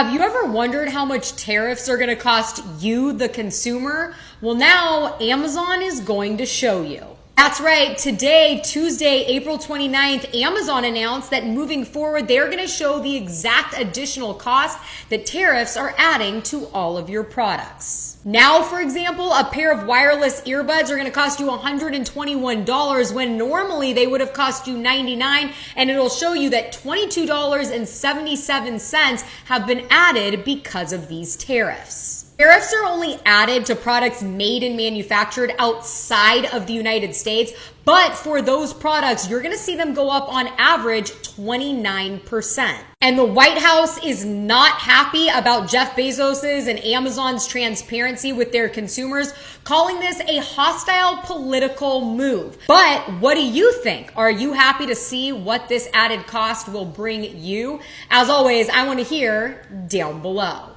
Have you ever wondered how much tariffs are going to cost you, the consumer? Well, now Amazon is going to show you. That's right. Today, Tuesday, April 29th, Amazon announced that moving forward, they're going to show the exact additional cost that tariffs are adding to all of your products. Now, for example, a pair of wireless earbuds are going to cost you $121 when normally they would have cost you $99, and it'll show you that $22.77 have been added because of these tariffs. Tariffs are only added to products made and manufactured outside of the United States, but for those products, you're going to see them go up on average 29%. And the White House is not happy about Jeff Bezos's and Amazon's transparency with their consumers, calling this a hostile political move. But what do you think? Are you happy to see what this added cost will bring you? As always, I want to hear down below.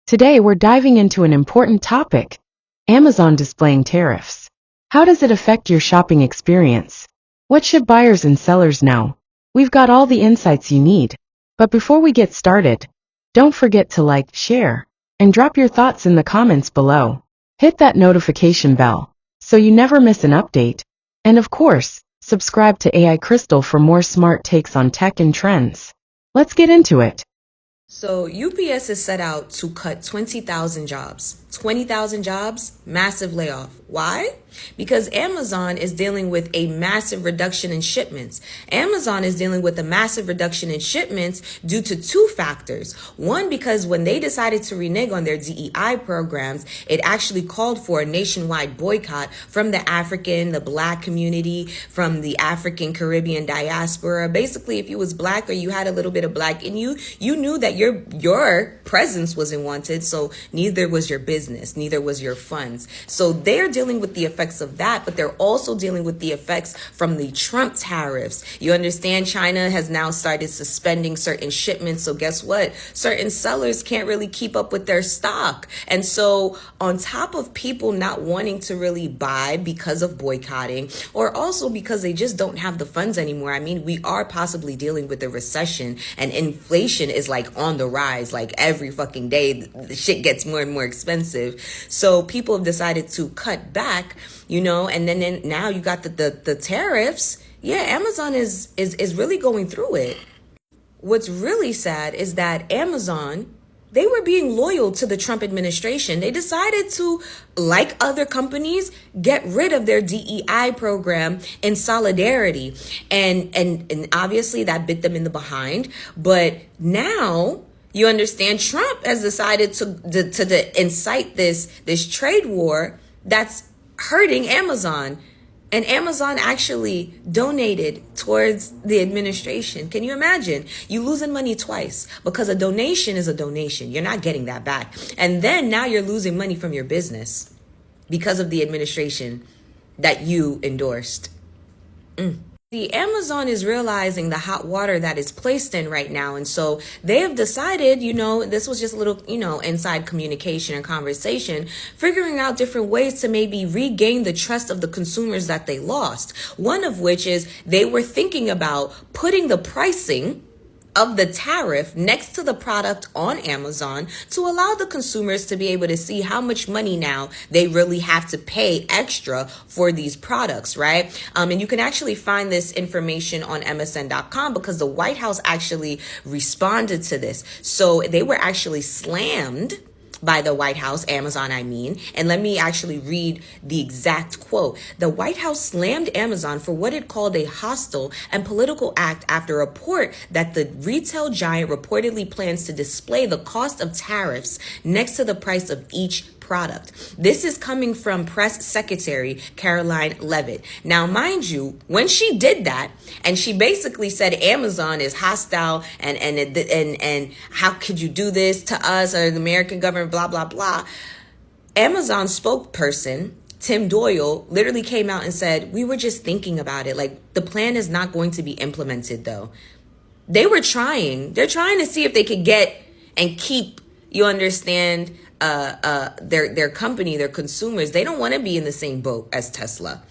Today we're diving into an important topic: Amazon displaying tariffs. How does it affect your shopping experience? What should buyers and sellers know? We've got all the insights you need. But before we get started, don't forget to like, share, and drop your thoughts in the comments below. Hit that notification bell so you never miss an update. And of course, subscribe to AI Crystal for more smart takes on tech and trends. Let's get into it. So UPS is set out to cut 20,000 jobs. 20,000 jobs, massive layoff. Why? Because Amazon is dealing with a massive reduction in shipments. Amazon is dealing with a massive reduction in shipments due to two factors. One, because when they decided to renege on their DEI programs, it actually called for a nationwide boycott from the African, the Black community, from the African Caribbean diaspora. Basically, if you was Black or you had a little bit of Black in you, you knew that your presence wasn't wanted, so neither was your business, neither was your funds. So they're dealing with the effects of that, but they're also dealing with the effects from the Trump tariffs. You understand, China has now started suspending certain shipments. So guess what? Certain sellers can't really keep up with their stock. And so on top of people not wanting to really buy because of boycotting, or also because they just don't have the funds anymore. I mean, we are possibly dealing with a recession, and inflation is like on the rise. Like every fucking day, the shit gets more and more expensive. So people have decided to cut back, and then now you got the tariffs. Yeah, Amazon is really going through it. What's really sad is that Amazon, they were being loyal to the Trump administration. They decided to, like other companies, get rid of their DEI program in solidarity. And obviously that bit them in the behind. But now, you understand, Trump has decided to incite this trade war that's hurting Amazon. And Amazon actually donated towards the administration. Can you imagine? You losing money twice, because a donation is a donation. You're not getting that back. And then now you're losing money from your business because of the administration that you endorsed. The Amazon is realizing the hot water that is placed in right now. And so they have decided, this was just a little, inside communication and conversation, figuring out different ways to maybe regain the trust of the consumers that they lost. One of which is they were thinking about putting the pricing of the tariff next to the product on Amazon to allow the consumers to be able to see how much money now they really have to pay extra for these products, right? And you can actually find this information on MSN.com because the White House actually responded to this. So they were actually slammed by the White House, Amazon, I mean. And let me actually read the exact quote. The White House slammed Amazon for what it called a hostile and political act after a report that the retail giant reportedly plans to display the cost of tariffs next to the price of each product. This is coming from Press Secretary Caroline Leavitt. Now, mind you, when she did that, and she basically said Amazon is hostile and how could you do this to us or the American government, blah, blah, blah. Amazon spokesperson Tim Doyle literally came out and said, we were just thinking about it. Like, the plan is not going to be implemented, though. They're trying to see if they could get and keep, you understand, their company, their consumers. They don't want to be in the same boat as Tesla.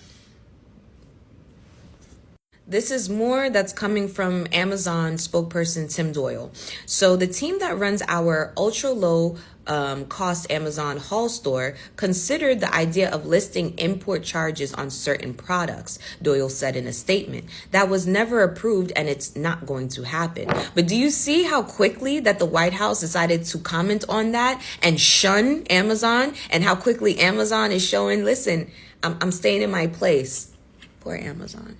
This is more that's coming from Amazon spokesperson Tim Doyle. So the team that runs our ultra low cost Amazon haul store considered the idea of listing import charges on certain products, Doyle said in a statement. That was never approved and it's not going to happen. But do you see how quickly that the White House decided to comment on that and shun Amazon, and how quickly Amazon is showing, listen, I'm staying in my place. Poor Amazon.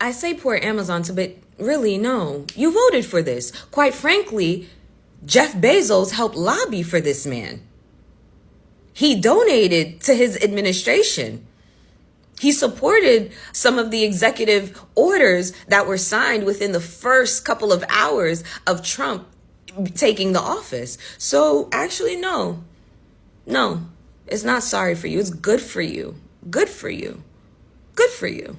I say poor Amazon but really, no. You voted for this. Quite frankly, Jeff Bezos helped lobby for this man. He donated to his administration. He supported some of the executive orders that were signed within the first couple of hours of Trump taking the office. So actually, no, it's not sorry for you. It's good for you. Good for you. Good for you.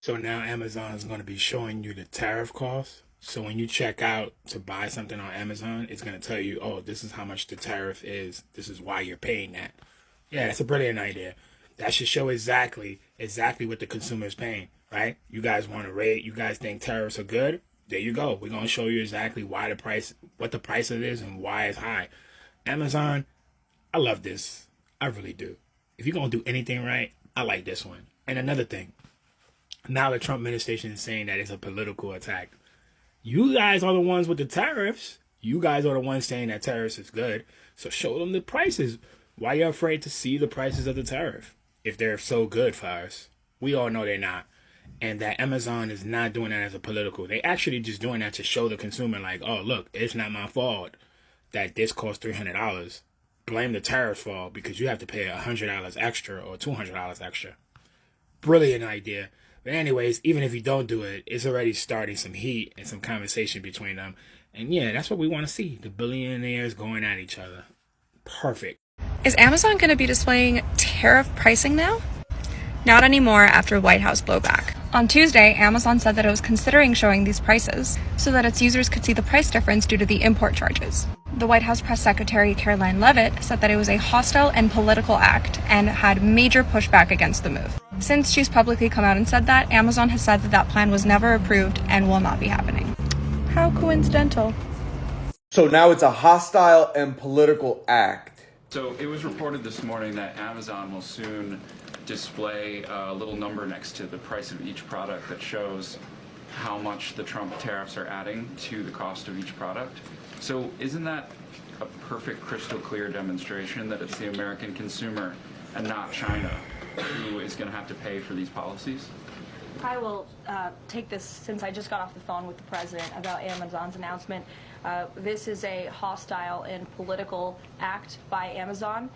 So now Amazon is going to be showing you the tariff costs. So when you check out to buy something on Amazon, it's going to tell you, oh, this is how much the tariff is. This is why you're paying that. Yeah, it's a brilliant idea. That should show exactly what the consumer is paying, right? You guys want to rate, you guys think tariffs are good? There you go. We're going to show you exactly what the price of it is and why it's high. Amazon, I love this. I really do. If you're going to do anything right, I like this one. And another thing, now the Trump administration is saying that it's a political attack. You guys are the ones with the tariffs. You guys are the ones saying that tariffs is good. So show them the prices. Why are you afraid to see the prices of the tariff if they're so good for us? We all know they're not. And that Amazon is not doing that as a political. They actually just doing that to show the consumer like, oh, look, it's not my fault that this costs $300. Blame the tariffs for because you have to pay $100 extra or $200 extra. Brilliant idea. But anyways, even if you don't do it, it's already starting some heat and some conversation between them. And yeah, that's what we want to see. The billionaires going at each other. Perfect. Is Amazon going to be displaying tariff pricing now? Not anymore after White House blowback. On Tuesday, Amazon said that it was considering showing these prices so that its users could see the price difference due to the import charges. The White House press secretary Caroline Leavitt said that it was a hostile and political act and had major pushback against the move. Since she's publicly come out and said that, Amazon has said that that plan was never approved and will not be happening. How coincidental. So now it's a hostile and political act. So it was reported this morning that Amazon will soon display a little number next to the price of each product that shows how much the Trump tariffs are adding to the cost of each product. So isn't that a perfect crystal clear demonstration that it's the American consumer and not China who is going to have to pay for these policies? I will take this since I just got off the phone with the president about Amazon's announcement. This is a hostile and political act by Amazon.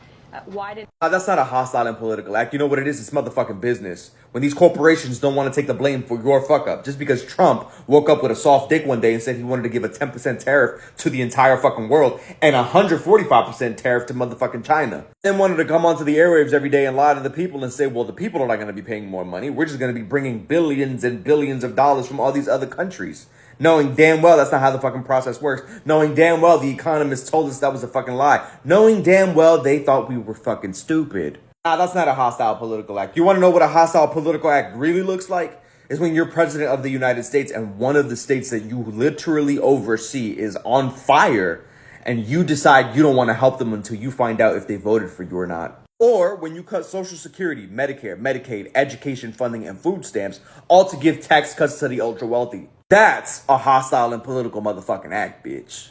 Why did... That's not a hostile and political act. You know what it is? It's motherfucking business. When these corporations don't want to take the blame for your fuck up. Just because Trump woke up with a soft dick one day and said he wanted to give a 10% tariff to the entire fucking world and 145% tariff to motherfucking China. Then wanted to come onto the airwaves every day and lie to the people and say, well, the people are not going to be paying more money. We're just going to be bringing billions and billions of dollars from all these other countries. Knowing damn well that's not how the fucking process works. Knowing damn well the economists told us that was a fucking lie. Knowing damn well they thought we were fucking stupid. Nah, that's not a hostile political act. You want to know what a hostile political act really looks like? Is when you're president of the United States and one of the states that you literally oversee is on fire and you decide you don't want to help them until you find out if they voted for you or not. Or when you cut Social Security, Medicare, Medicaid, education funding, and food stamps, all to give tax cuts to the ultra wealthy. That's a hostile and political motherfucking act, bitch.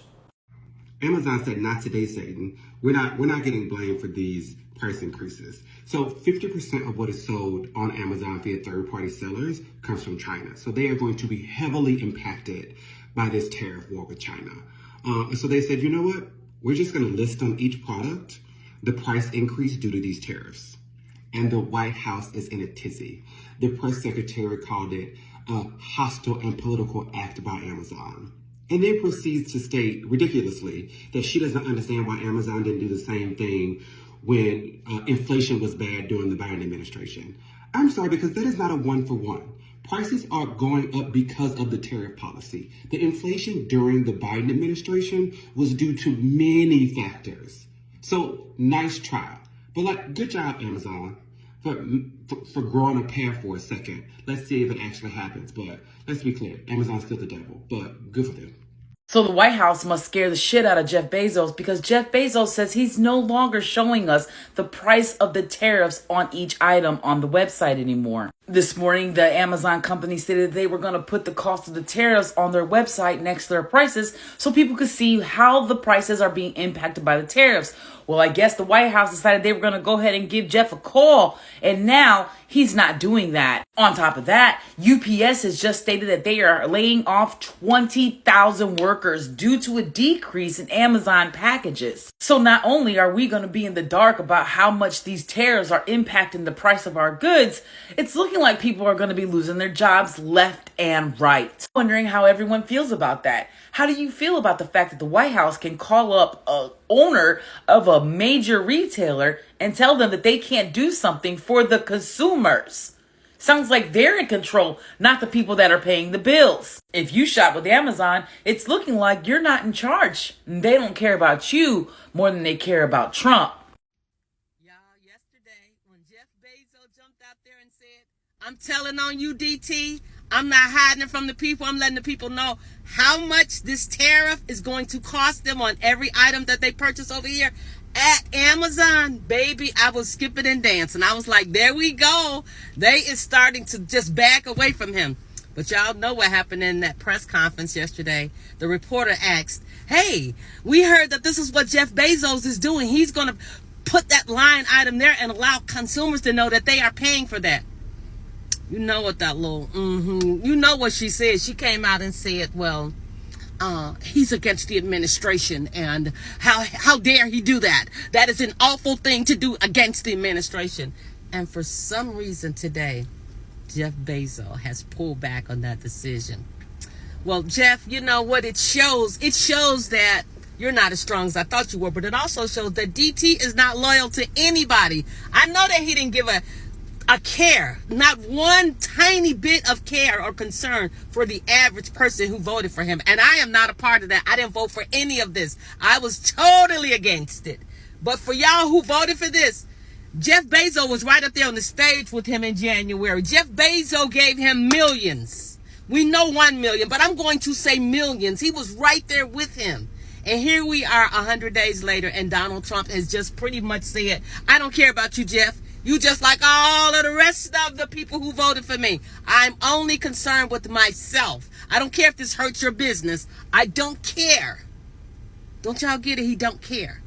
Amazon said, not today, Satan. We're not getting blamed for these price increases. So 50% of what is sold on Amazon via third-party sellers comes from China. So they are going to be heavily impacted by this tariff war with China. So they said, you know what? We're just going to list on each product the price increase due to these tariffs. And the White House is in a tizzy. The press secretary called it a hostile and political act by Amazon. And then proceeds to state ridiculously that she doesn't understand why Amazon didn't do the same thing when inflation was bad during the Biden administration. I'm sorry, because that is not a one-for-one. Prices are going up because of the tariff policy. The inflation during the Biden administration was due to many factors. So nice try. But good job, Amazon. for growing a pair for a second. Let's see if it actually happens. But let's be clear, Amazon's still the devil, but good for them. So the White House must scare the shit out of Jeff Bezos because Jeff Bezos says he's no longer showing us the price of the tariffs on each item on the website anymore. This morning, the Amazon company stated they were going to put the cost of the tariffs on their website next to their prices so people could see how the prices are being impacted by the tariffs. Well, I guess the White House decided they were going to go ahead and give Jeff a call, and now he's not doing that. On top of that, UPS has just stated that they are laying off 20,000 workers due to a decrease in Amazon packages. So not only are we going to be in the dark about how much these tariffs are impacting the price of our goods, it's looking like people are going to be losing their jobs left and right. Wondering how everyone feels about that. How do you feel about the fact that the White House can call up a owner of a major retailer and tell them that they can't do something for the consumers? Sounds like they're in control, not the people that are paying the bills. If you shop with Amazon, it's looking like you're not in charge. They don't care about you more than they care about Trump. Y'all, yesterday when Jeff Bezos jumped out there and said, I'm telling on you, DT, I'm not hiding it from the people. I'm letting the people know how much this tariff is going to cost them on every item that they purchase over here at Amazon. Baby, I was skipping and dancing. I was like, there we go. They is starting to just back away from him. But y'all know what happened in that press conference yesterday. The reporter asked, hey, we heard that this is what Jeff Bezos is doing. He's going to put that line item there and allow consumers to know that they are paying for that. You know what that little, you know what she said. She came out and said, well, he's against the administration, and how dare he do that? That is an awful thing to do against the administration. And for some reason today, Jeff Bezos has pulled back on that decision. Well, Jeff, you know what it shows? It shows that you're not as strong as I thought you were, but it also shows that DT is not loyal to anybody. I know that he didn't give a care, not one tiny bit of care or concern for the average person who voted for him. And I am not a part of that. I didn't vote for any of this. I was totally against it. But for y'all who voted for this, Jeff Bezos was right up there on the stage with him in January. Jeff Bezos gave him millions. We know 1 million, but I'm going to say millions. He was right there with him. And here we are 100 days later, and Donald Trump has just pretty much said, I don't care about you, Jeff. You just like all of the rest of the people who voted for me. I'm only concerned with myself. I don't care if this hurts your business. I don't care. Don't y'all get it? He don't care.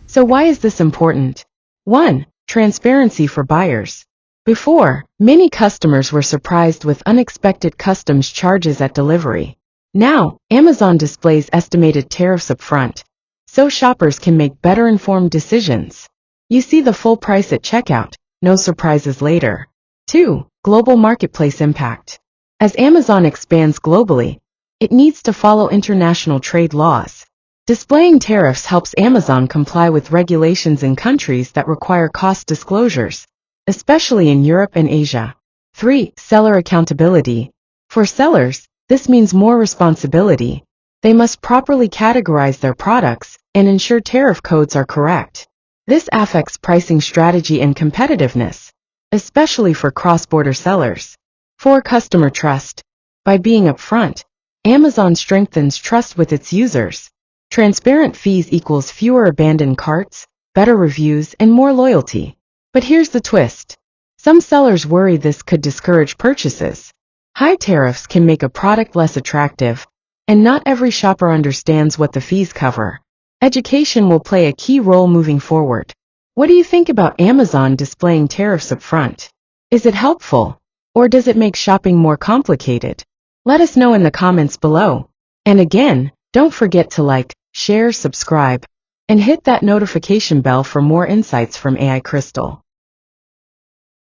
So why is this important? 1. Transparency for buyers. Before, many customers were surprised with unexpected customs charges at delivery. Now, Amazon displays estimated tariffs up front, so shoppers can make better informed decisions. You see the full price at checkout, no surprises later. 2. Global marketplace impact. As Amazon expands globally, it needs to follow international trade laws. Displaying tariffs helps Amazon comply with regulations in countries that require cost disclosures, especially in Europe and Asia. 3. Seller accountability. For sellers, this means more responsibility. They must properly categorize their products and ensure tariff codes are correct. This affects pricing strategy and competitiveness, especially for cross-border sellers. 4. Customer trust. By being upfront, Amazon strengthens trust with its users. Transparent fees equals fewer abandoned carts, better reviews, and more loyalty. But here's the twist. Some sellers worry this could discourage purchases. High tariffs can make a product less attractive, and not every shopper understands what the fees cover. Education will play a key role moving forward. What do you think about Amazon displaying tariffs up front? Is it helpful, or does it make shopping more complicated? Let us know in the comments below. And again, don't forget to like, share, subscribe, and hit that notification bell for more insights from AI Crystal.